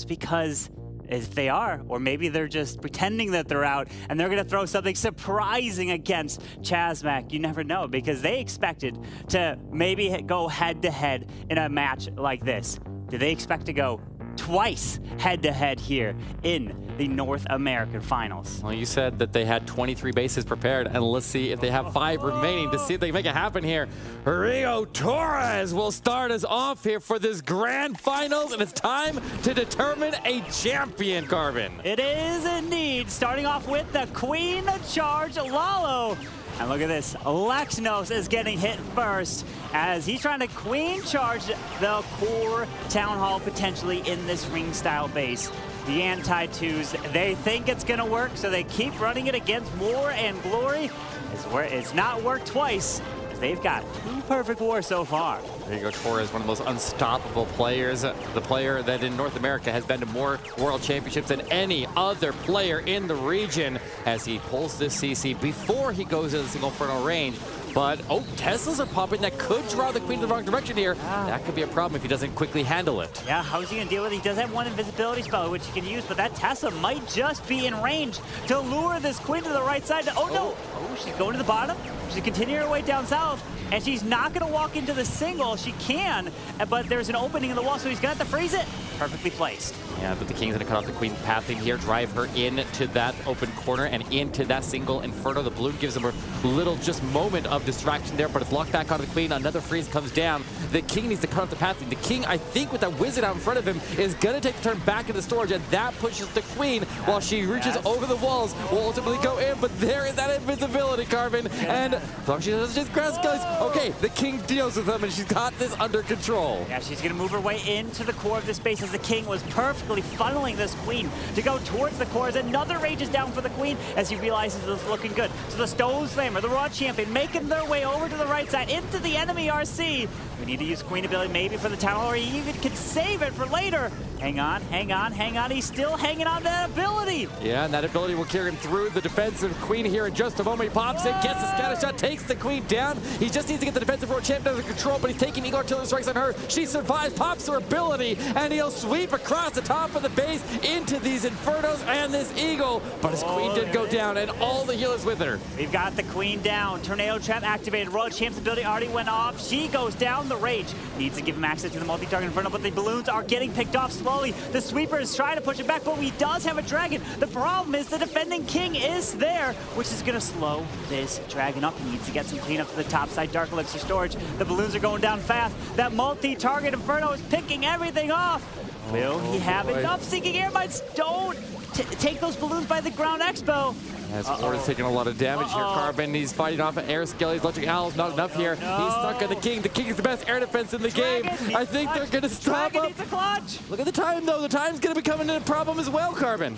It's because if they are, or maybe they're just pretending that they're out and they're going to throw something surprising against Chasmac. You never know, because they expected to maybe go head-to-head in a match like this. Do they expect to go twice head-to-head here in the North American Finals? Well, you said that they had 23 bases prepared, and let's see if they have 5 remaining to see if they can make it happen here. Rio Torres will start us off here for this grand finals, and it's time to determine a champion, Carbon. It is indeed, starting off with the Queen Charge Lalo. And look at this, Lexnos is getting hit first as he's trying to queen charge the core Town Hall potentially in this ring-style base. The anti-twos, they think it's gonna work, so they keep running it against War and Glory. It's not worked twice. They've got 2 perfect wars so far. There you go, Torres, one of the most unstoppable players. The player that in North America has been to more world championships than any other player in the region as he pulls this CC before he goes to the single inferno range. But, oh, Teslas are popping. That could draw the Queen in the wrong direction here. That could be a problem if he doesn't quickly handle it. Yeah, how's he going to deal with it? He does have one invisibility spell, which he can use, but that Tesla might just be in range to lure this Queen to the right side. Oh, no. Oh, she's going to the bottom. She's continuing her way down south, and she's not going to walk into the single. She can, but there's an opening in the wall, so he's going to have to freeze it. Perfectly placed. Yeah, but the King's going to cut off the Queen pathing here, drive her into that open corner and into that single Inferno. The balloon gives him a little just moment of distraction there, but it's locked back onto the Queen. Another freeze comes down. The King needs to cut off the pathing. The King, I think, with that Wizard out in front of him, is going to take the turn back into storage, and that pushes the Queen while she reaches over the walls. Will ultimately go in, but there is that invisibility, Carbon. And as long as she doesn't just grass guys, okay, the King deals with them, and she's got this under control. Yeah, she's going to move her way into the core of this base as the King was perfectly funneling this Queen to go towards the core as another rages down for the Queen as he realizes it's looking good. So the Stone Slammer, the Raw Champion, making their way over to the right side into the enemy RC. We need to use Queen ability maybe for the town, or he even can save it for later. Hang on, hang on, hang on. He's still hanging on to that ability. Yeah, and that ability will carry him through the defensive Queen here in just a moment. He pops it, gets the scatter shot, takes the Queen down. He just needs to get the defensive World Champion under control, but he's taking Eagle Artillery strikes on her. She survives, pops her ability, and he'll sweep across the top of the base into these Infernos and this Eagle. But his Queen did go down, and all the healers with her. We've got the Queen down. Tornado Trap activated. Royal Champ's ability already went off. She goes down the rage. Needs to give him access to the multi-target Inferno, but the balloons are getting picked off slowly. The Sweeper is trying to push it back, but he does have a Dragon. The problem is the defending King is there, which is going to slow this Dragon up. He needs to get some cleanup to the top side. Dark Elixir storage. The balloons are going down fast. That multi-target Inferno is picking everything off. Will he have enough Sinking Air Mites? Don't take those balloons by the ground expo. As Ward is taking a lot of damage here, Carbon. He's fighting off of Air Skellies, Electric Owls, not enough here. He's stuck on the King. The King is the best air defense in the game. I think they're going to stop him. Look at the time, though. The time's going to be coming in a problem as well, Carbon.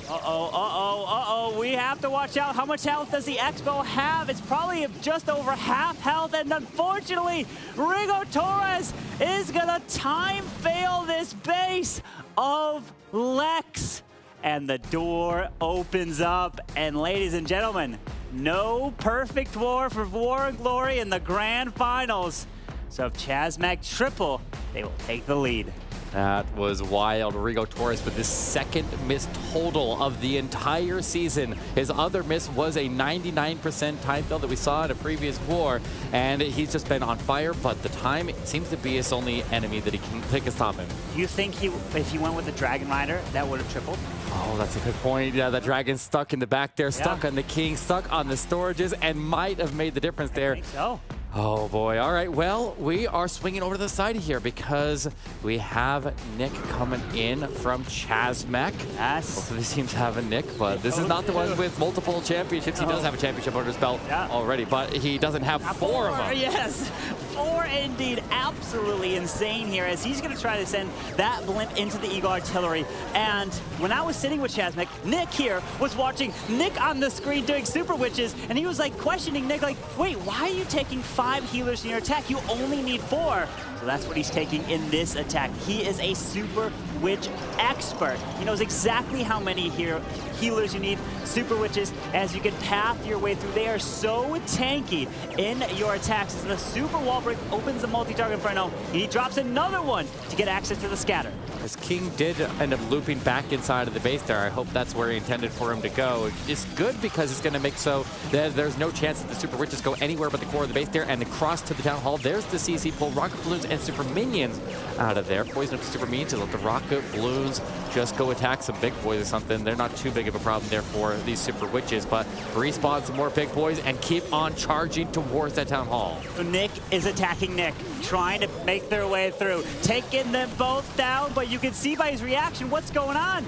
We have to watch out. How much health does the Expo have? It's probably just over half health, and unfortunately, Rio Torres is going to time fail this base of Lex. And the door opens up, and ladies and gentlemen, no perfect war for War and Glory in the grand finals. So if Chasmac triple, they will take the lead. That was wild. Rio Torres with his second miss total of the entire season. His other miss was a 99% time fail that we saw in a previous war, and he's just been on fire, but the time seems to be his only enemy that he can stop him. Do you think if he went with the Dragon Rider, that would have tripled? Oh, that's a good point. Yeah, the Dragon's stuck in the back there, stuck on the King, stuck on the storages, and might have made the difference there. I think so. Oh boy, all right, well, we are swinging over to the side here because we have Nick coming in from Chasmac. Yes. Both of these teams have a Nick, but this is not the one with multiple championships. He does have a championship under his belt already, but he doesn't have four of them. Yes, 4 indeed. Absolutely insane here as he's gonna try to send that blimp into the Eagle Artillery. And when I was sitting with Chasmac, Nick here was watching Nick on the screen doing Super Witches, and he was like questioning Nick, like, wait, why are you taking 5 healers in your attack? You only need 4. So that's what he's taking in this attack. He is a Super Witch expert. He knows exactly how many healers you need. Super Witches, as you can path your way through, they are so tanky in your attacks. As the Super Wall Break opens the multi-target Inferno, he drops another one to get access to the scatter. As King did end up looping back inside of the base there. I hope that's where he intended for him to go. It's good because it's going to make so that there's no chance that the Super Witches go anywhere but the core of the base there, and across to the Town Hall. There's the CC pull. Rocket Balloons and Super Minions out of there. Poison up the Super Minions to let the Rocket Balloons just go attack some big boys or something. They're not too big of a problem there for these Super Witches, but respawn some more big boys and keep on charging towards that Town Hall. So Nick is attacking Nick, trying to make their way through, taking them both down, but you can see by his reaction what's going on.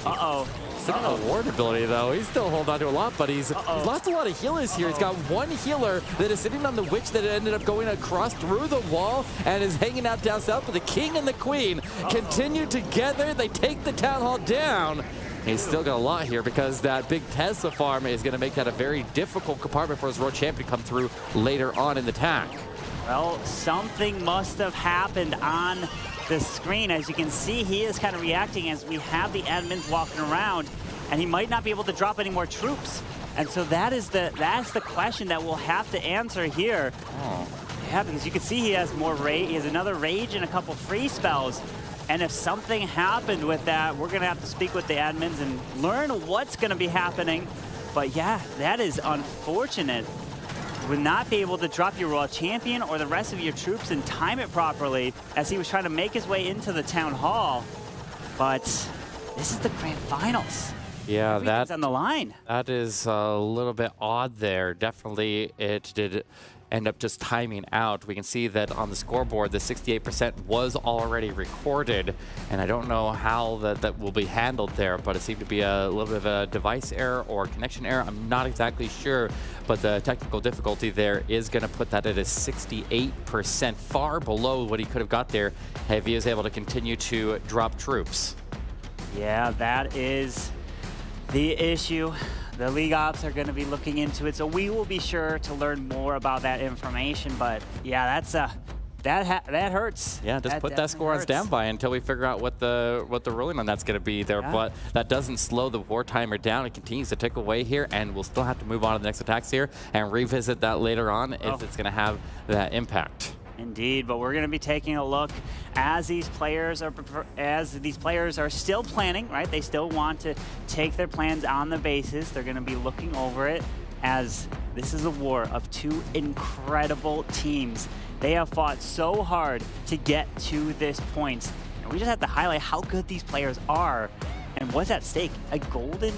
Uh-oh. Still got a ward ability, though. He's still holding on to a lot, but he's lost a lot of healers here. He's got one healer that is sitting on the Witch that ended up going across through the wall and is hanging out down south. But the King and the Queen continue together. They take the Town Hall down. He's still got a lot here because that big Tesla farm is going to make that a very difficult compartment for his World Champion to come through later on in the attack. Well, something must have happened on the screen. As you can see, he is kind of reacting as we have the admins walking around, and he might not be able to drop any more troops. And so that's the question that we'll have to answer here. Yeah, because you can see he has more rage. He has another rage and a couple free spells. And if something happened with that, we're going to have to speak with the admins and learn what's going to be happening. But yeah, that is unfortunate. Would not be able to drop your World Champion or the rest of your troops and time it properly as he was trying to make his way into the Town Hall. But this is the grand finals. Yeah, that's on the line. That is a little bit odd there. Definitely it did end up just timing out. We can see that on the scoreboard, the 68% was already recorded, and I don't know how that will be handled there, but it seemed to be a little bit of a device error or connection error. I'm not exactly sure, but the technical difficulty there is going to put that at a 68%, far below what he could have got there if he is able to continue to drop troops. Yeah, that is the issue. The League Ops are going to be looking into it, so we will be sure to learn more about that information. But yeah, that's that hurts. Yeah, just put that score on standby until we figure out what the ruling on that's going to be there. Yeah. But that doesn't slow the war timer down. It continues to tick away here, and we'll still have to move on to the next attacks here and revisit that later on if it's going to have that impact. Indeed, but we're going to be taking a look as these players are still planning, right? They still want to take their plans on the bases. They're going to be looking over it as this is a war of two incredible teams. They have fought so hard to get to this point. And we just have to highlight how good these players are and what's at stake. A golden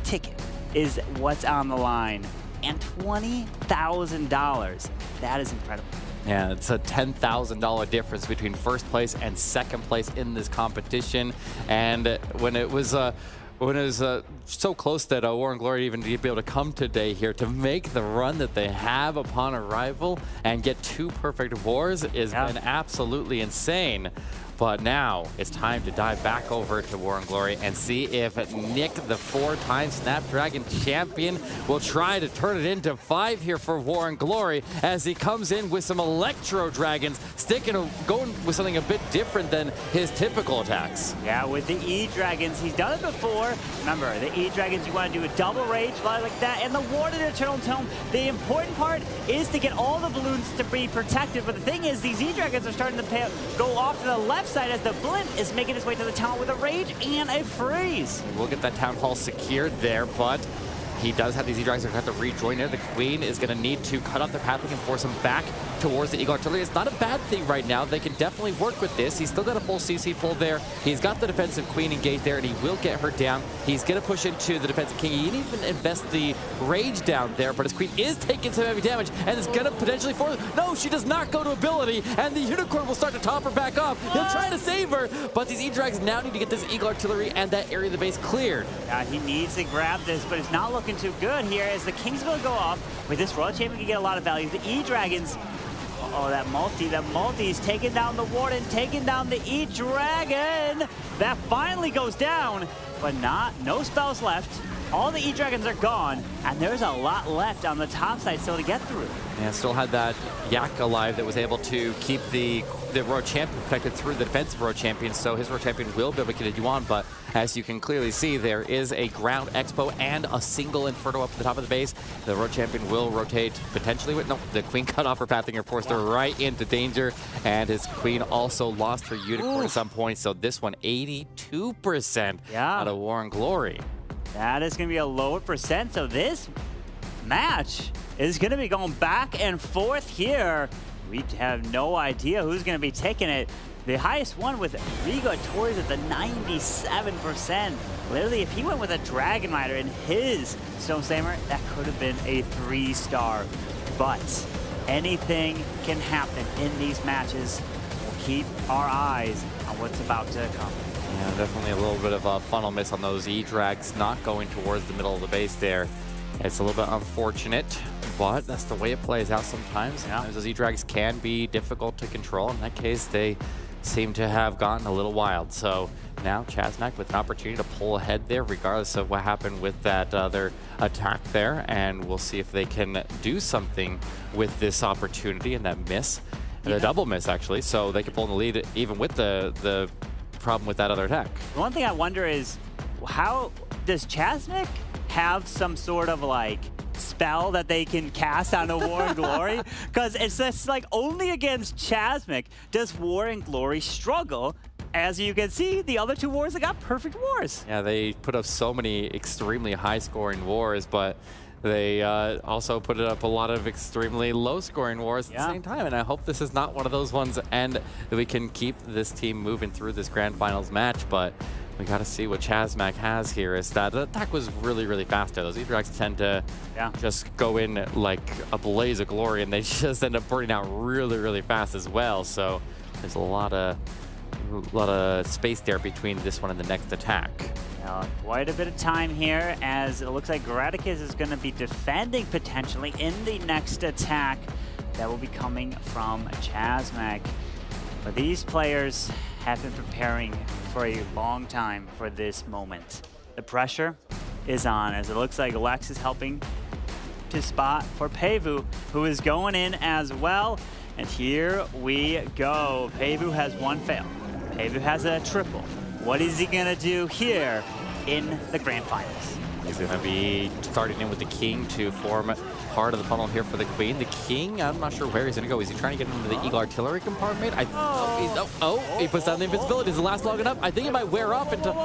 ticket is what's on the line, and $20,000. That is incredible. Yeah, it's a $10,000 difference between first place and second place in this competition. And when it was so close that War and Glory even to be able to come today here to make the run that they have upon arrival and get 2 perfect wars has been absolutely insane. But now it's time to dive back over to War and Glory and see if Nick, the 4-time Snapdragon champion, will try to turn it into 5 here for War and Glory as he comes in with some Electro Dragons, going with something a bit different than his typical attacks. Yeah, with the E-Dragons, he's done it before. Remember, the E-Dragons, you want to do a double rage like that, and the Warded Eternal Tome. The important part is to get all the balloons to be protected, but the thing is, these E-Dragons are starting to go off to the left side as the blimp is making its way to the town with a rage and a freeze. We'll get that Town Hall secured there, but he does have these E-Dragons that have to rejoin there. The Queen is going to need to cut off the pathway and force him back towards the Eagle Artillery. It's not a bad thing right now. They can definitely work with this. He's still got a full CC pull there. He's got the defensive Queen engaged there, and he will get her down. He's going to push into the defensive King. He didn't even invest the rage down there, but his Queen is taking some heavy damage, and is going to potentially force... No, she does not go to ability, and the Unicorn will start to top her back off. He'll try to save her, but these E-Dragons now need to get this Eagle Artillery and that area of the base cleared. Yeah, he needs to grab this, but it's not looking too good here as the Kings will go off. With this Royal Champion can get a lot of value. The E-Dragons... Oh, that multi's taking down the Warden, taking down the E-Dragon. That finally goes down, but no spells left. All the E-Dragons are gone, and there's a lot left on the top side still to get through. Yeah, still had that Yak alive that was able to keep the the road champion protected through the defensive road champion, so his road champion will be able to continue on. But as you can clearly see, there is a ground expo and a single Inferno up at the top of the base. The road champion will rotate potentially with, no, the queen cut off her pathing and forced her right into danger. And his queen also lost her unicorn at some point. So this one, 82% out of War and Glory. That is going to be a lower percent. So this match is going to be going back and forth here. We have no idea who's going to be taking it. The highest one with Riga Tours at the 97%. Literally, if he went with a Dragon Rider in his Stone Slammer, that could have been a 3-star. But anything can happen in these matches. We'll keep our eyes on what's about to come. Yeah, definitely a little bit of a funnel miss on those E-Drags, not going towards the middle of the base there. It's a little bit unfortunate, but that's the way it plays out sometimes. Sometimes those E-Drags can be difficult to control. In that case, they seem to have gotten a little wild. So now Chasmac with an opportunity to pull ahead there, regardless of what happened with that other attack there. And we'll see if they can do something with this opportunity and that miss. The double miss, actually. So they can pull in the lead even with the problem with that other attack. The one thing I wonder is, how does Chasmac have some sort of like spell that they can cast on a War and Glory? Because it's just like only against Chasmac does War and Glory struggle. As you can see, the other two wars have got perfect wars. Yeah, they put up so many extremely high-scoring wars, but they also put up a lot of extremely low-scoring wars at the same time. And I hope this is not one of those ones, and that we can keep this team moving through this Grand Finals match. But we got to see what Chasmac has here. Is that the attack was really, really fast there. Those E-Drags tend to just go in like a blaze of glory, and they just end up burning out really, really fast as well. So there's a lot of space there between this one and the next attack. Now, quite a bit of time here, as it looks like Graticus is going to be defending potentially in the next attack that will be coming from Chasmac. But these players have been preparing for a long time for this moment. The pressure is on, as it looks like Lex is helping to spot for Peivu, who is going in as well. And here we go. Peivu has one fail. Peivu has a triple. What is he gonna do here in the Grand Finals? He's gonna be starting in with the King to form part of the funnel here for the Queen. The King, I'm not sure where he's gonna go. Is he trying to get into the Eagle Artillery compartment? He puts down the invincibility. Does it last long enough? I think it might wear off into...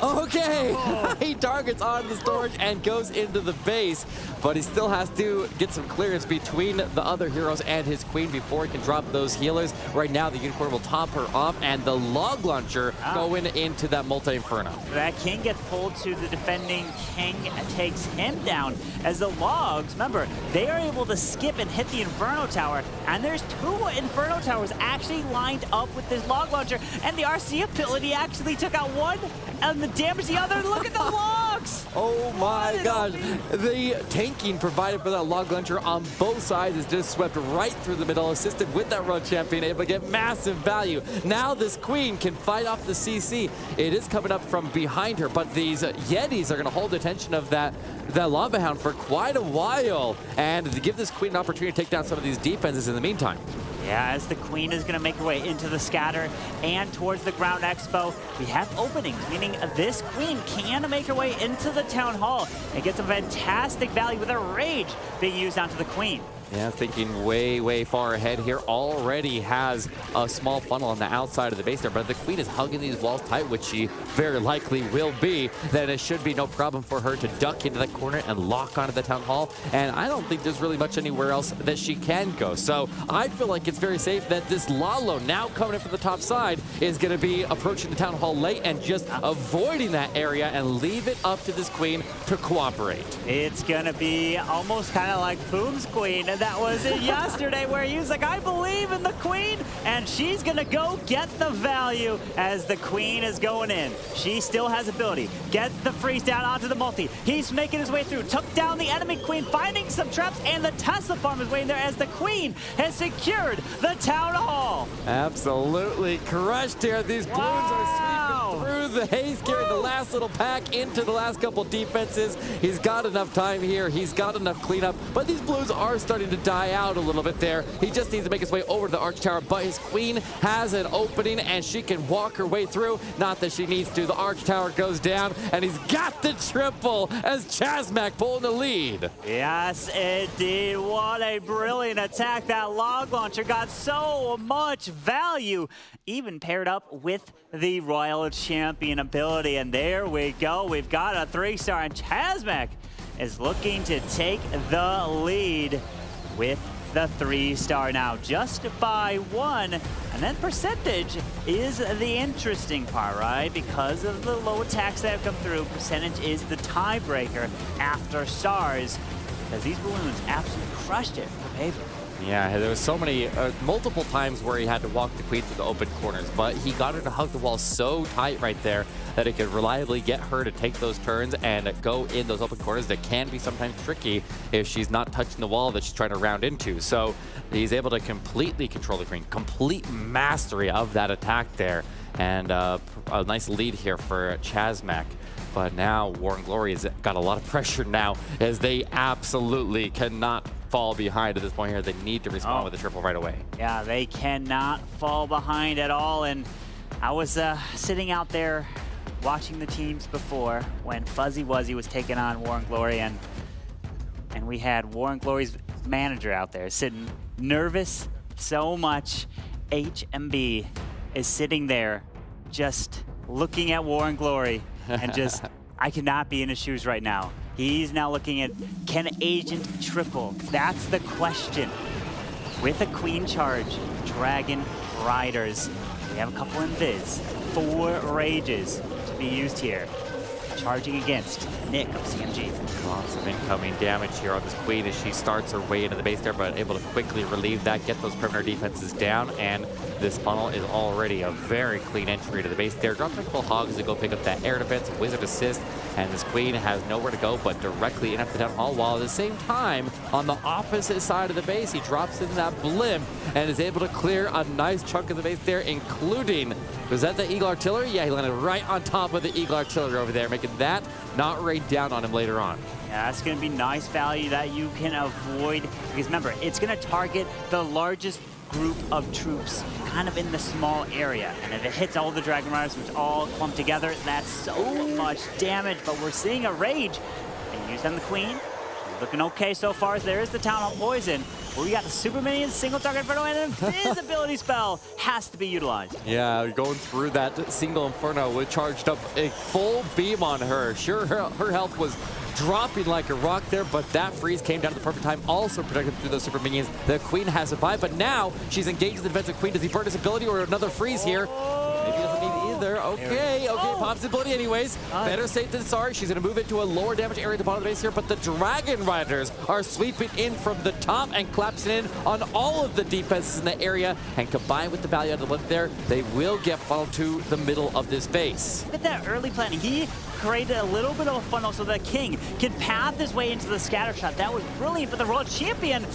Okay. He targets on the storage and goes into the base, but he still has to get some clearance between the other heroes and his queen before he can drop those healers. Right now, the unicorn will top her off, and the log launcher going into that multi-inferno. That king gets pulled to the defending king and takes him down, as the logs, remember, they are able to skip and hit the inferno tower, and there's 2 inferno towers actually lined up with this log launcher, and the RC ability actually took out one and the damage the other. Look at the logs! Oh my gosh. The tanking provided for that log launcher on both sides is just swept right through the middle, assisted with that road champion, able to get massive value. Now this queen can fight off the CC. It is coming up from behind her, but these Yetis are going to hold attention of that Lava Hound for quite a while, and to give this queen an opportunity to take down some of these defenses in the meantime. Yeah, as the queen is going to make her way into the scatter and towards the ground expo, we have openings, meaning this queen can make her way into the town hall and get some fantastic value with a rage being used onto the queen. Yeah, thinking way, way far ahead here. Already has a small funnel on the outside of the base there, but if the queen is hugging these walls tight, which she very likely will be, then it should be no problem for her to duck into that corner and lock onto the town hall. And I don't think there's really much anywhere else that she can go. So I feel like it's very safe that this Lalo, now coming in from the top side, is going to be approaching the town hall late and just avoiding that area and leave it up to this queen to cooperate. It's going to be almost kind of like Boom's queen. That was it yesterday, where he was like, I believe in the queen, and she's gonna go get the value as the queen is going in. She still has ability. Get the freeze down onto the multi. He's making his way through, took down the enemy queen, finding some traps, and the Tesla farm is waiting there as the queen has secured the town hall. Absolutely crushed here. These balloons are sweeping through the haze, carrying the last little pack into the last couple defenses. He's got enough time here. He's got enough cleanup, but these blues are starting starting to die out a little bit there. He just needs to make his way over to the Arch Tower, but his queen has an opening and she can walk her way through. Not that she needs to. The Arch Tower goes down and he's got the triple as Chasmac pulling the lead. Yes, indeed. What a brilliant attack. That log launcher got so much value, even paired up with the Royal Champion ability. And there we go. We've got a 3-star, and Chasmac is looking to take the lead with the 3-star now, just by 1. And then percentage is the interesting part, right? Because of the low attacks that have come through, percentage is the tiebreaker after stars, because these balloons absolutely crushed it for Paver. Yeah, there was so many, multiple times where he had to walk the queen through the open corners, but he got her to hug the wall so tight right there that it could reliably get her to take those turns and go in those open corners that can be sometimes tricky if she's not touching the wall that she's trying to round into. So he's able to completely control the queen, complete mastery of that attack there, and a nice lead here for Chasmac. But now War and Glory has got a lot of pressure now, as they absolutely cannot fall behind at this point here. They need to respond with a triple right away. Yeah, they cannot fall behind at all. And I was sitting out there watching the teams before when Fuzzy Wuzzy was taking on War and Glory, and we had War and Glory's manager out there sitting nervous so much. HMB is sitting there just looking at War and Glory and just, I cannot be in his shoes right now. He's now looking at, can Agent triple? That's the question. With a queen charge, Dragon Riders, we have a couple invis, 4 rages to be used here. Charging against Nick of CMG. Lots of incoming damage here on this queen as she starts her way into the base there, but able to quickly relieve that, get those perimeter defenses down, and this funnel is already a very clean entry to the base there. Dropping a couple hogs to go pick up that air defense, wizard assist, and this queen has nowhere to go but directly in after the town hall, while at the same time, on the opposite side of the base, he drops in that blimp and is able to clear a nice chunk of the base there, including, was that the Eagle Artillery? Yeah, he landed right on top of the Eagle Artillery over there, making that not rain down on him later on. Yeah, that's going to be nice value that you can avoid, because remember, it's going to target the largest group of troops kind of in the small area. And if it hits all the Dragon Riders, which all clump together, that's so much damage. But we're seeing a rage. And used on the queen. She's looking okay so far, as there is the Town Hall Poison. We got the Super Minions, single target Inferno, and an invisibility spell has to be utilized. Yeah, going through that single Inferno with charged up a full beam on her. Sure, her health was dropping like a rock there, but that freeze came down at the perfect time, also protected through those Super Minions. The queen has survived, but now she's engaged the defensive queen. Does he burn his ability or another freeze here? Maybe he doesn't need either. Okay, pops ability anyways. Better safe than sorry. She's going to move into a lower damage area at the bottom of the base here, but the Dragon Riders are sweeping in from the top and collapsing in on all of the defenses in the area, and combined with the value of the blimp there, they will get funneled to the middle of this base. Look at that early planning. He created a little bit of a funnel so the king can path his way into the scatter shot. That was brilliant, but the Royal Champion,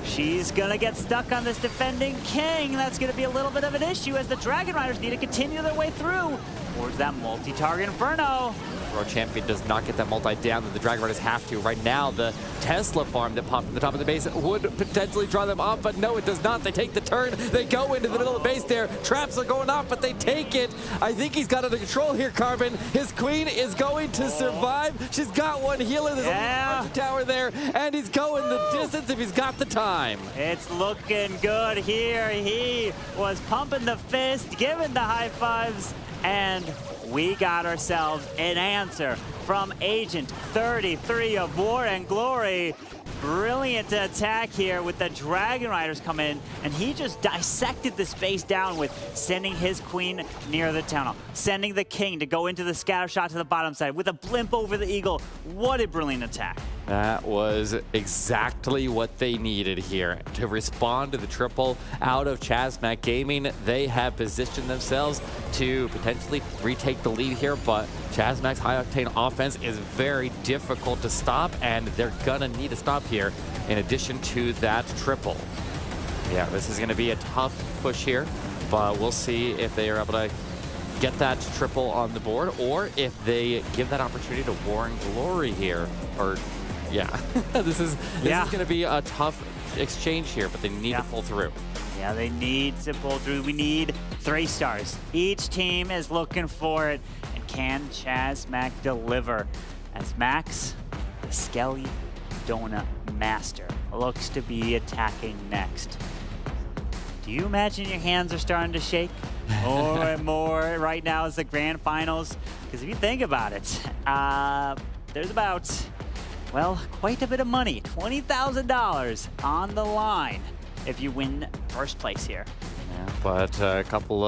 she's gonna get stuck on this defending king. That's gonna be a little bit of an issue, as the Dragon Riders need to continue their way through towards that multi-target Inferno. Royal Champion does not get that multi down that the Dragon Riders have to. Right now, the Tesla farm that popped at the top of the base would potentially draw them off, but no, it does not. They take the turn. They go into the middle of the base there. Traps are going off, but they take it. I think he's got it under control here, Carbon. His queen is going to survive. She's got one healer. There's a Archer Tower there, and he's going the distance if he's got the time. It's looking good here. He was pumping the fist, giving the high fives, and we got ourselves an answer from Agent 33 of War and Glory. Brilliant attack here with the Dragon Riders come in, and he just dissected the space down with sending his queen near the tunnel, sending the king to go into the scatter shot to the bottom side with a blimp over the eagle. What a brilliant attack. That was exactly what they needed here to respond to the triple out of Chasmac Gaming. They have positioned themselves to potentially retake the lead here, but Chasmac's high-octane offense is very difficult to stop, and they're gonna need to stop here in addition to that triple. Yeah, this is gonna be a tough push here, but we'll see if they are able to get that triple on the board, or if they give that opportunity to War and Glory here, or yeah, this is going to be a tough exchange here, but they need to pull through. Yeah, they need to pull through. We need 3 stars. Each team is looking for it. And can Chasmac deliver? As Max, the Skelly Donut Master, looks to be attacking next. Do you imagine your hands are starting to shake more and more right now as the grand finals? Because if you think about it, there's about, well, quite a bit of money, $20,000 on the line if you win first place here. Yeah, but a couple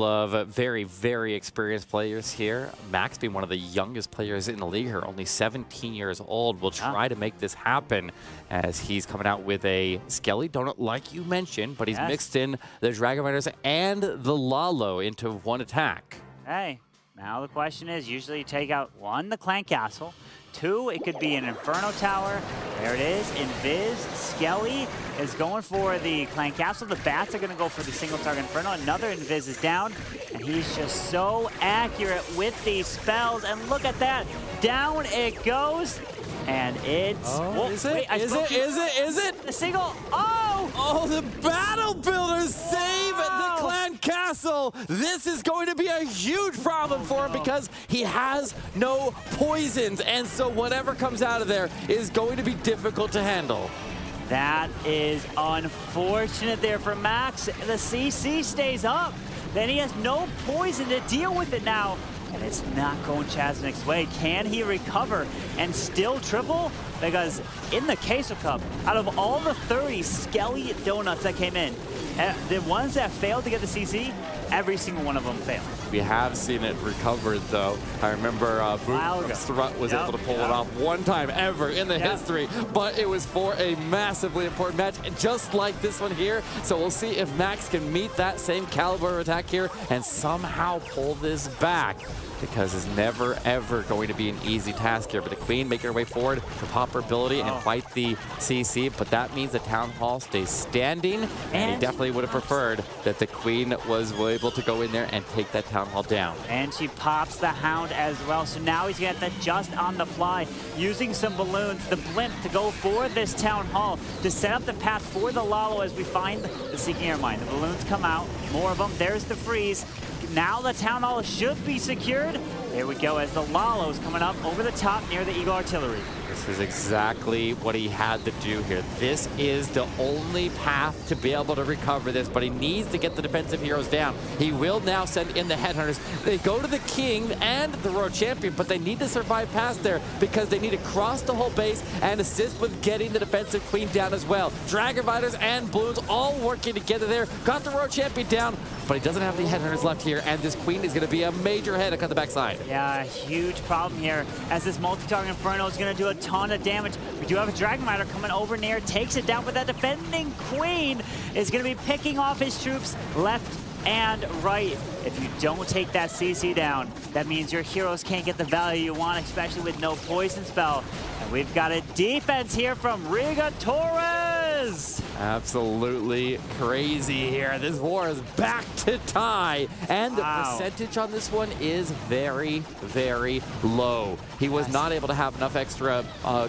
of very, very experienced players here. Max being one of the youngest players in the league here, only 17 years old, will try to make this happen as he's coming out with a Skelly Donut, like you mentioned, but he's mixed in the Dragon Riders and the Lalo into one attack. Hey, now the question is, usually you take out 1, the Clan Castle, 2, it could be an Inferno Tower. There it is, Invis. Skelly is going for the Clan Castle. The Bats are going to go for the single target Inferno. Another Invis is down, and he's just so accurate with these spells. And look at that, down it goes. And it's... Is it? The single... Oh, the Battle Builders save the Clan Castle. This is going to be a huge problem for him because he has no poisons. And so whatever comes out of there is going to be difficult to handle. That is unfortunate there for Max. The CC stays up. Then he has no poison to deal with it now. And it's not going Chasmac's way. Can he recover and still triple? Because in the Queso Cup, out of all the 30 Skelly Donuts that came in, the ones that failed to get the CC, every single one of them failed. We have seen it recovered, though. I remember Strut was able to pull it off one time ever in the history, but it was for a massively important match, just like this one here. So we'll see if Max can meet that same caliber of attack here and somehow pull this back, because it's never, ever going to be an easy task here. But the Queen making her way forward to pop her ability and fight the CC, but that means the Town Hall stays standing, and he definitely would have preferred that the Queen was able to go in there and take that Town Hall down. And she pops the Hound as well, so now he's got that just on the fly, using some balloons, the blimp to go for this Town Hall, to set up the path for the Lalo as we find the Seeking Air Mine. The balloons come out, more of them, there's the freeze. Now the Town Hall should be secured. There we go, as the Lalo's coming up over the top near the Eagle Artillery. This is exactly what he had to do here. This is the only path to be able to recover this, but he needs to get the defensive heroes down. He will now send in the Headhunters. They go to the King and the Royal Champion, but they need to survive past there because they need to cross the whole base and assist with getting the defensive Queen down as well. Dragon Riders and Balloons all working together there. Got the Royal Champion down, but he doesn't have the Headhunters left here, and this Queen is going to be a major headache on the backside. Yeah, huge problem here, as this multi-target Inferno is going to do a ton of damage. We do have a Dragon Rider coming over near, takes it down, but that defending Queen is going to be picking off his troops left and right. If you don't take that CC down, that means your heroes can't get the value you want, especially with no poison spell. And we've got a defense here from Riga Torres. Absolutely crazy here. This war is back to tie, and the percentage on this one is very, very low. He was not able to have enough extra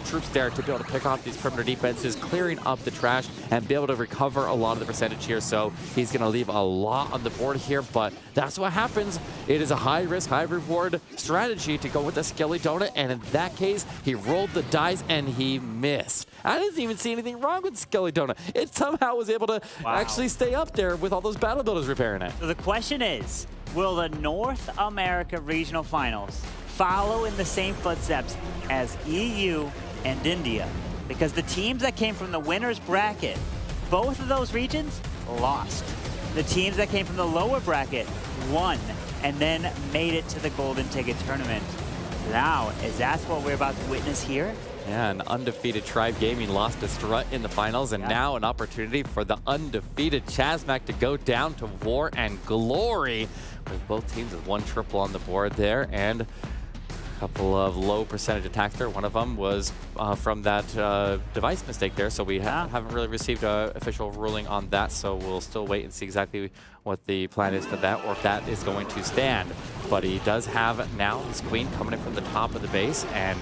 troops there to be able to pick off these perimeter defenses, clearing up the trash, and be able to recover a lot of the percentage here. So he's going to leave a lot on the board here, but that's what happens. It is a high-risk, high-reward strategy to go with the Skelly Donut, and in that case, he rolled the dice and he missed. I didn't even see anything wrong with Skelly Donut. It somehow was able to actually stay up there with all those battle builders repairing it. So the question is, will the North America Regional Finals follow in the same footsteps as EU and India? Because the teams that came from the winner's bracket, both of those regions lost. The teams that came from the lower bracket won and then made it to the Golden Ticket Tournament. Now, is that what we're about to witness here? Yeah, an undefeated Tribe Gaming lost to Strut in the finals, and now an opportunity for the undefeated Chasmac to go down to war and glory, with both teams with 1 triple on the board there, and a couple of low percentage attacks there. One of them was from that device mistake there, so we haven't really received an official ruling on that, so we'll still wait and see exactly what the plan is for that, or if that is going to stand. But he does have now his Queen coming in from the top of the base, and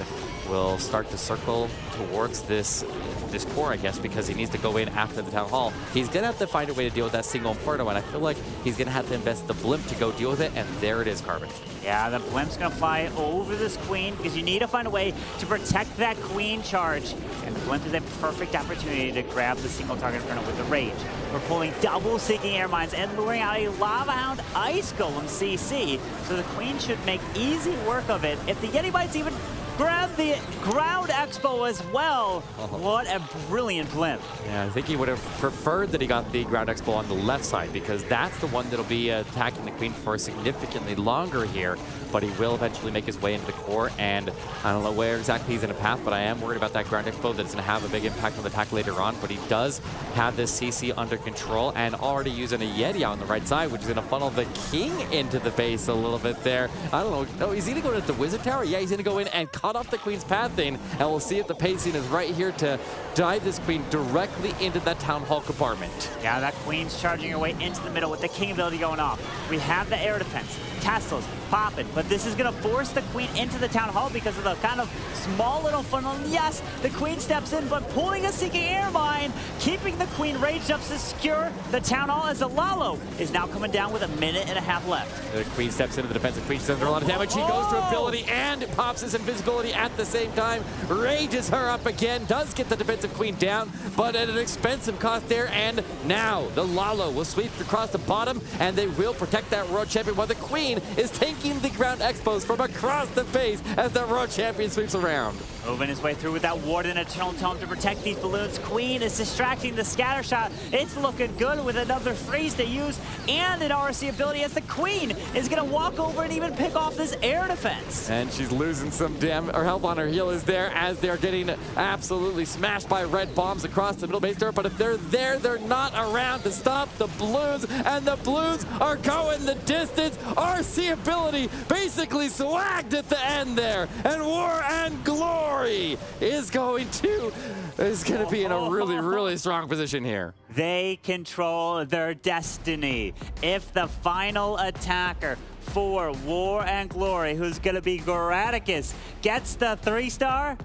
will start to circle towards this this core, I guess, because he needs to go in after the Town Hall. He's going to have to find a way to deal with that single Inferno, and I feel like he's going to have to invest the Blimp to go deal with it, and there it is, Carbon. Yeah, the Blimp's going to fly over this Queen because you need to find a way to protect that Queen charge. And the Blimp is a perfect opportunity to grab the single target Inferno with the Rage. We're pulling double Seeking Air Mines and luring out a Lava Hound Ice Golem CC. So the Queen should make easy work of it. If the Yeti Bites even grab the Ground Expo as well. What a brilliant Blimp. Yeah, I think he would have preferred that he got the Ground Expo on the left side because that's the one that'll be attacking the Queen for significantly longer here, but he will eventually make his way into the core, and I don't know where exactly he's in a path, but I am worried about that Ground Expo that it's going to have a big impact on the attack later on, but he does have this CC under control and already using a Yeti on the right side, which is going to funnel the King into the base a little bit there. I don't know. No, he's going to go into the Wizard Tower? Yeah, he's going to go in and cut off the Queen's pathing, and we'll see if the pacing is right here to dive this Queen directly into that Town Hall compartment. Yeah, that Queen's charging her way into the middle with the King ability going off. We have the air defense. Tesla's popping, but this is going to force the Queen into the Town Hall because of the kind of small little funnel. Yes, the Queen steps in, but pulling a Seeking Air Mine, keeping the Queen raged up to secure the Town Hall as the Lalo is now coming down with a minute and a half left. The Queen steps into the defensive Queen. She's under a lot of damage. She goes to ability and pops his invisibility at the same time. Rages her up again. Does get the defensive Queen down, but at an expensive cost there. And now the Lalo will sweep across the bottom, and they will protect that World Champion while the Queen is taking the Ground Expos from across the base as the World Champion sweeps around. Moving his way through with that Ward and Eternal Tome to protect these balloons. Queen is distracting the scatter shot. It's looking good with another freeze to use and an RC ability as the Queen is going to walk over and even pick off this air defense. And she's losing some her health on her heel is there as they're getting absolutely smashed by red bombs across the middle base there. But if they're there, they're not around to stop the balloons, and the balloons are going the distance. RC ability basically swagged at the end there, and War and Glory is going to be in a really strong position here. They control their destiny. If the final attacker for War and Glory, who's going to be Graticus, gets the 3-star,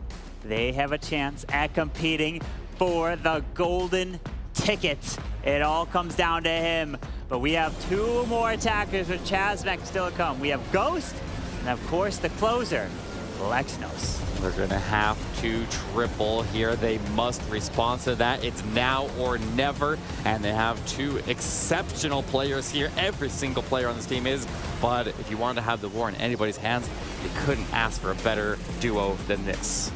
they have a chance at competing for the golden ticket. It all comes down to him. But we have 2 more attackers with Chasmac still to come. We have Ghost, and of course the closer, Lexnos. They're going to have to triple here. They must respond to that. It's now or never, and they have 2 exceptional players here. Every single player on this team is, but if you wanted to have the war in anybody's hands, you couldn't ask for a better duo than this.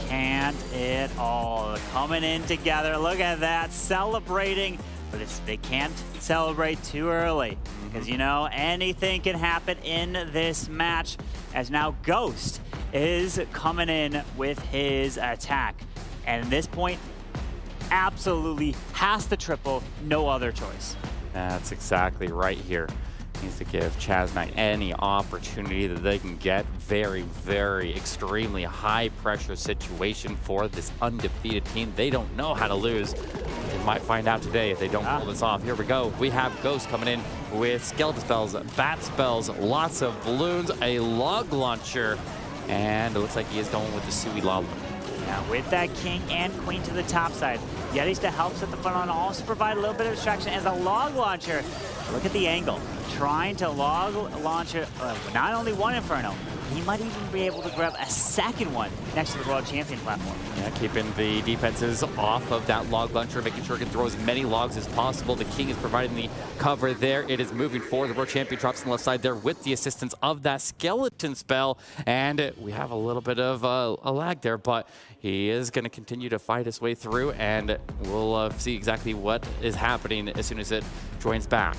Can't it all coming in together. Look at that, celebrating, but they can't celebrate too early because, you know, anything can happen in this match as now Ghost is coming in with his attack. And at this point, absolutely has to triple, no other choice. That's exactly right here. Needs to give Chasmac any opportunity that they can get. Very extremely high pressure situation for this undefeated team. They don't know how to lose. They might find out today if they don't pull this off. Here we go. We have Ghost coming in with skeleton spells, bat spells, lots of balloons, a log launcher, and it looks like he is going with the Sui Lalo. Now with that King and Queen to the top side, Yetis to help set the funnel and also provide a little bit of distraction as a log launcher. Look at the angle. Trying to log launch not only one Inferno, he might even be able to grab a second one next to the World Champion platform. Yeah, keeping the defenses off of that log launcher, making sure it can throw as many logs as possible. The King is providing the cover there. It is moving forward. The World Champion drops on the left side there with the assistance of that skeleton spell. And we have a little bit of a lag there, but he is going to continue to fight his way through, and we'll see exactly what is happening as soon as it joins back.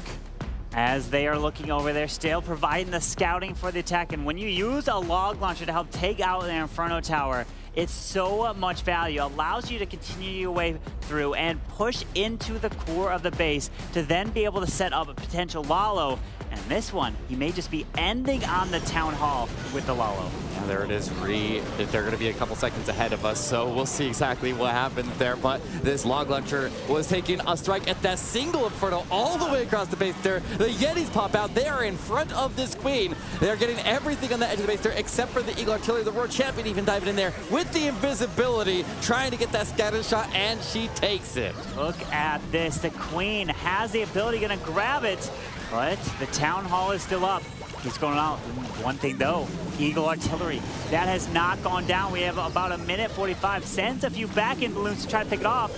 As they are looking over there, still providing the scouting for the attack. And when you use a log launcher to help take out the Inferno Tower, it's so much value. It allows you to continue your way through and push into the core of the base to then be able to set up a potential Lalo. And And this one, he may just be ending on the Town Hall with the Lalo. Yeah, there it is. They're going to be a couple seconds ahead of us, so we'll see exactly what happens there. But this Log Launcher was taking a strike at that single Inferno all the way across the base there. The Yetis pop out. They are in front of this Queen. They're getting everything on the edge of the base there, except for the Eagle Artillery. The World Champion even diving in there with the invisibility, trying to get that scatter shot, and she takes it. Look at this. The Queen has the ability, going to grab it, but the Town Hall is still up. He's going out. One thing though, Eagle Artillery, that has not gone down. We have about a minute 45. Sends a few back in balloons to try to pick it off.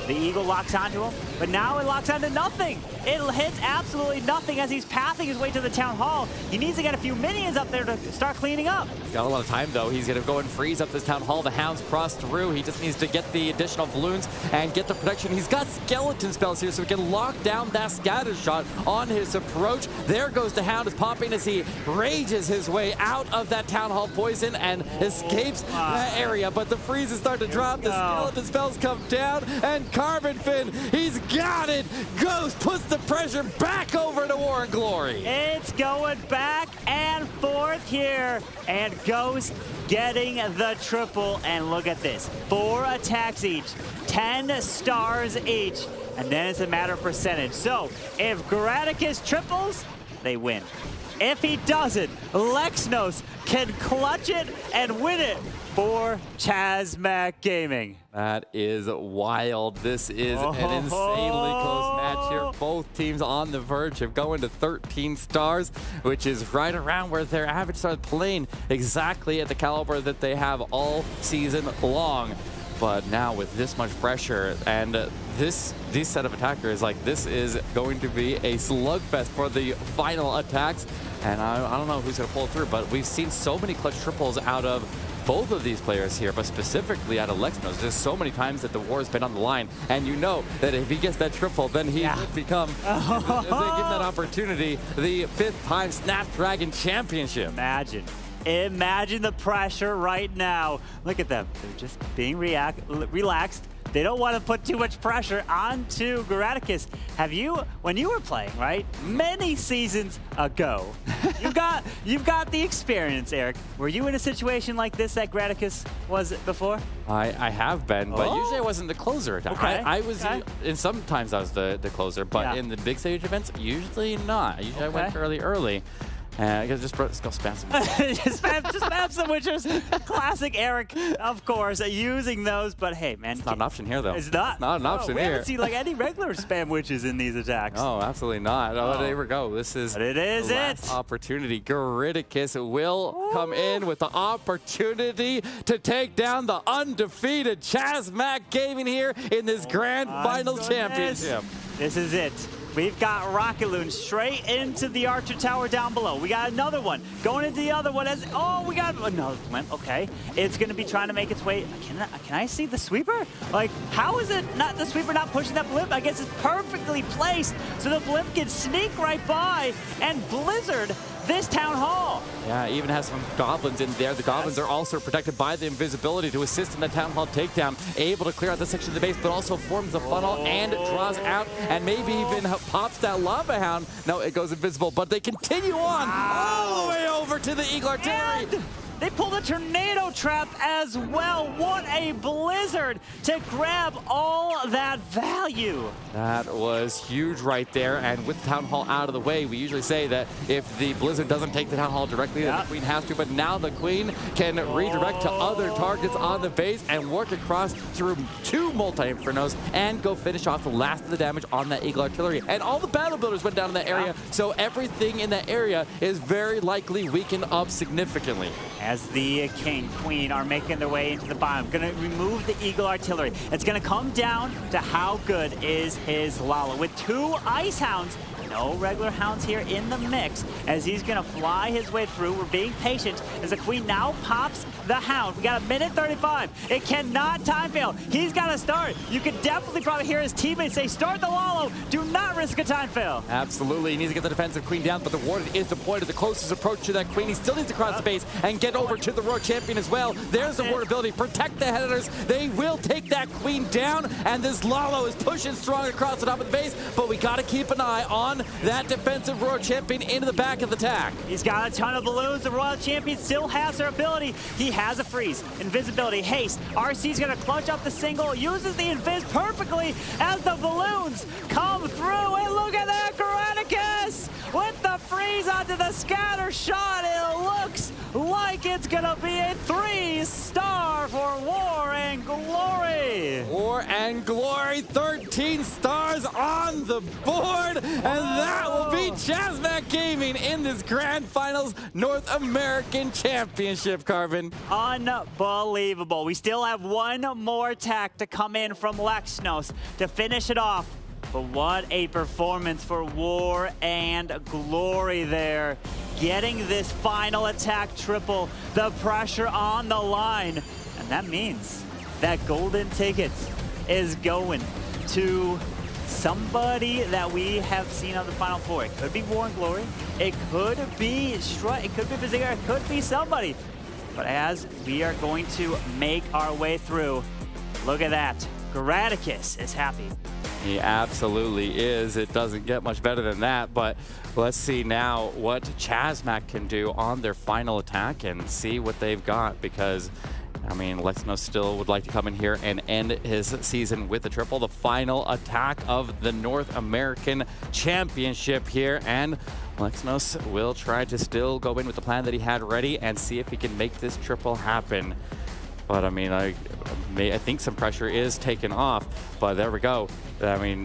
The Eagle locks onto him, but now it locks onto nothing. It hits absolutely nothing as he's pathing his way to the Town Hall. He needs to get a few minions up there to start cleaning up. He's got a lot of time, though. He's going to go and freeze up this Town Hall. The Hounds cross through. He just needs to get the additional balloons and get the protection. He's got skeleton spells here, so he can lock down that scatter shot on his approach. There goes the Hound is popping as he rages his way out of that Town Hall poison and escapes that area. But the freezes start to drop. The skeleton spells come down, and Carbon Fin, he's got it. Ghost puts the pressure back over to War and Glory. It's going back and forth here, and Ghost getting the triple. And look at this, 4 attacks each, 10 stars each, and then it's a matter of percentage. So if Graticus triples, they win. If he doesn't, Lexnos can clutch it and win it for Chasmac Gaming. That is wild. This is an insanely close match here. Both teams on the verge of going to 13 stars, which is right around where their average started playing, exactly at the caliber that they have all season long. But now with this much pressure and this set of attackers, like, this is going to be a slugfest for the final attacks. And I don't know who's going to pull through, but we've seen so many clutch triples out of both of these players here, but specifically out of Lexnos. There's so many times that the war has been on the line, and you know that if he gets that triple, then he would become, if they give him that opportunity, the 5th time Snapdragon Championship. Imagine the pressure right now. Look at them. They're just being relaxed. They don't want to put too much pressure onto Graticus. Have you, when you were playing, right, many seasons ago, you've got the experience, Eric. Were you in a situation like this that Graticus was before? I have been, but usually I wasn't the closer. Okay. I was, and sometimes I was the closer, but in the big stage events, usually not. Usually I went fairly early. I guess just go spam some witches. just spam some witches. Classic Eric, of course, using those. But hey, man. It's not an option here, though. It's not? It's not an option we here. We haven't seen like any regular spam witches in these attacks. Oh, absolutely not. Oh, there we go. This is the last opportunity. Graticus will come in with the opportunity to take down the undefeated Chasmac Gaming here in this grand final championship. This is it. We've got Rocket Loon straight into the Archer Tower down below. We got another one going into the other one. We got another blimp. Okay, it's going to be trying to make its way. Can I see the sweeper? Like, how is it not the sweeper not pushing that blimp? I guess it's perfectly placed so the blimp can sneak right by and blizzard this Town Hall. Yeah, even has some goblins in there. The goblins are also protected by the invisibility to assist in the Town Hall takedown, able to clear out this section of the base, but also forms the funnel and draws out and maybe even pops that Lava Hound. No, it goes invisible, but they continue on all the way over to the Eagle Artillery. And they pulled a tornado trap as well. What a blizzard to grab all that value. That was huge right there. And with the Town Hall out of the way, we usually say that if the blizzard doesn't take the Town Hall directly, then the Queen has to. But now the Queen can redirect to other targets on the base and work across through 2 multi-infernos and go finish off the last of the damage on that Eagle Artillery. And all the battle builders went down in that area, so everything in that area is very likely weakened up significantly. As the King, Queen are making their way into the bottom, gonna remove the Eagle Artillery. It's gonna come down to how good is his Lalo. With 2 Ice Hounds, no regular Hounds here in the mix, as he's gonna fly his way through. We're being patient as the Queen now pops the Hound. We got a minute 35. It cannot time fail. He's gotta start. You can definitely probably hear his teammates say, start the Lalo. Do not risk a time fail. Absolutely. He needs to get the defensive Queen down, but the Warden is deployed to the closest approach to that Queen. He still needs to cross the base and get over to the Royal Champion as well. There's the Warden ability. Protect the headers. They will take that Queen down, and this Lalo is pushing strong across the top of the base, but we gotta keep an eye on on that defensive Royal Champion into the back of the attack. He's got a ton of balloons. The Royal Champion still has their ability. He has a freeze, invisibility, haste. RC's gonna clutch up the single, uses the invis perfectly as the balloons come through. And look at that, Graticus with the freeze onto the scatter shot. It looks like it's gonna be a 3-star for War and Glory. War and Glory, 13 stars on the board, and that will be Chasmac Gaming in this Grand Finals North American Championship, Carvin. Unbelievable. We still have one more attack to come in from Lexnos to finish it off. But what a performance for War and Glory there. Getting this final attack triple, the pressure on the line. And that means that golden ticket is going to somebody that we have seen on the Final Four. It could be War and Glory. It could be Strut. It could be Bazinga. It could be somebody. But as we are going to make our way through, look at that. Graticus is happy. He absolutely is. It doesn't get much better than that, but let's see now what Chasmac can do on their final attack and see what they've got, because I mean, Lexnos still would like to come in here and end his season with a triple, the final attack of the North American Championship here, and Lexnos will try to still go in with the plan that he had ready and see if he can make this triple happen. But I mean, I think some pressure is taken off, but there we go. I mean,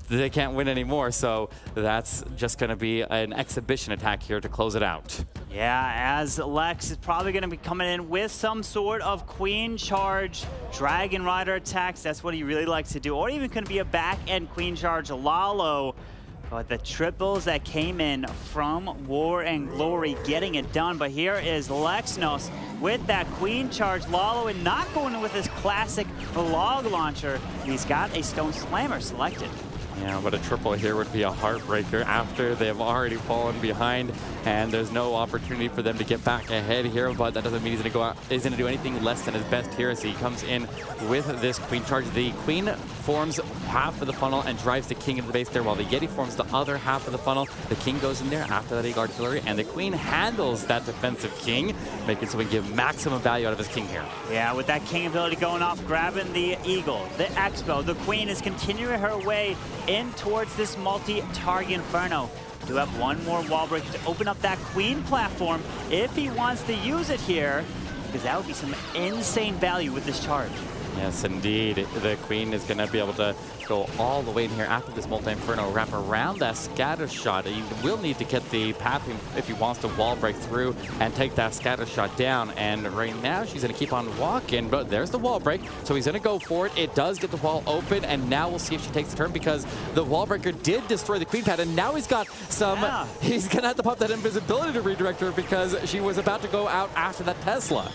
they can't win anymore, so that's just going to be an exhibition attack here to close it out. Yeah, as Lex is probably going to be coming in with some sort of Queen Charge, Dragon Rider attacks. That's what he really likes to do. Or even going to be a back-end Queen Charge Lalo. But the triples that came in from War and Glory getting it done. But here is Lexnos with that Queen Charge Lalo and not going with his classic log launcher. He's got a Stone Slammer selected. Yeah, but a triple here would be a heartbreaker after they've already fallen behind, and there's no opportunity for them to get back ahead here, but that doesn't mean he's going to do anything less than his best here as he comes in with this Queen Charge. The Queen forms half of the funnel and drives the King into the base there, while the Yeti forms the other half of the funnel. The King goes in there after that Eagle Artillery, and the Queen handles that defensive King, making so we can get maximum value out of his King here. Yeah, with that King ability going off, grabbing the Eagle, the Expo, the Queen is continuing her way in towards this multi-target Inferno. Do have one more wall breaker to open up that Queen platform if he wants to use it here, because that would be some insane value with this charge. Yes, indeed. The Queen is going to be able to go all the way in here after this multi-inferno, wrap around that scatter shot. He will need to get the path if he wants to wall break through and take that scatter shot down. And right now, she's going to keep on walking, but there's the wall break. So he's going to go for it. It does get the wall open, and now we'll see if she takes the turn, because the wall breaker did destroy the Queen pad, and now he's got some... Yeah. He's going to have to pop that invisibility to redirect her, because she was about to go out after that Tesla.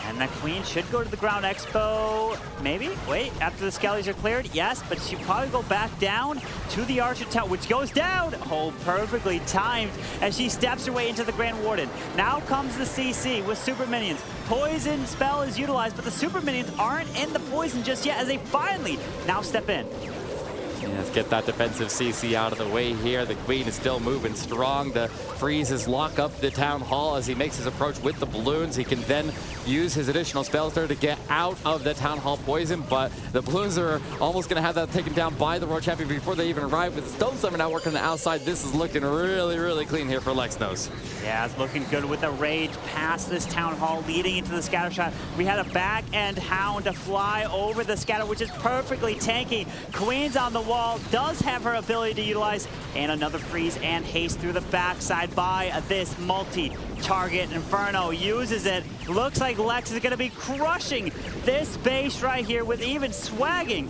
And that Queen should go to the ground expo, maybe? Wait, after the skellies are cleared? Yes, but she'll probably go back down to the Archer Tower, which goes down. Oh, perfectly timed as she steps her way into the Grand Warden. Now comes the CC with Super Minions. Poison spell is utilized, but the Super Minions aren't in the poison just yet as they finally now step in. Let's get that defensive CC out of the way here. The Queen is still moving strong. The freezes lock up the Town Hall as he makes his approach with the balloons. He can then use his additional spells there to get out of the Town Hall poison, but the balloons are almost going to have that taken down by the World Champion before they even arrive. With the Stone Slammer now working on the outside, this is looking really, really clean here for Lexnos. Yeah, it's looking good with the Rage past this Town Hall leading into the scatter shot. We had a back-end Hound to fly over the scatter, which is perfectly tanky. Queen's on the wall, does have her ability to utilize, and another freeze and haste through the backside by this multi-target Inferno. Uses it. Looks like Lex is going to be crushing this base right here with even swagging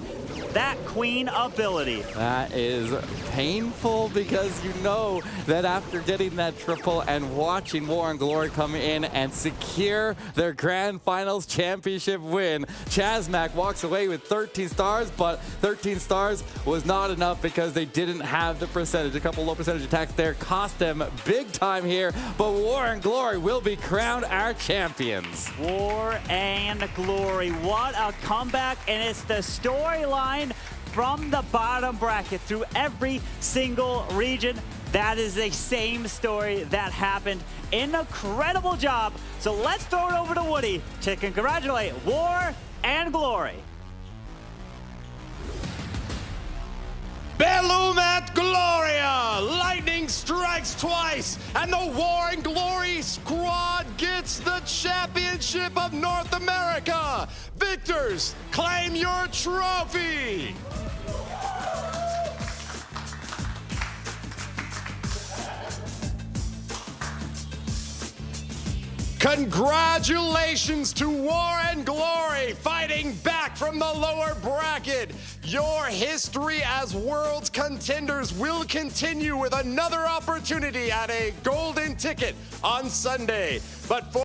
that Queen ability. That is painful, because you know that after getting that triple and watching War and Glory come in and secure their Grand Finals championship win, Chasmac walks away with 13 stars, but 13 stars was not enough because they didn't have the percentage. A couple low percentage attacks there cost them big time here, but War and Glory will be crowned our champions. War and Glory, what a comeback, and it's the storyline from the bottom bracket through every single region. That is the same story that happened. An incredible job. So let's throw it over to Woody to congratulate War and Glory. Bellum at Gloria! Lightning strikes twice, and the War and Glory squad gets the championship of North America! Victors, claim your trophy! Congratulations to War and Glory fighting back from the lower bracket. Your history as Worlds contenders will continue with another opportunity at a golden ticket on Sunday. But for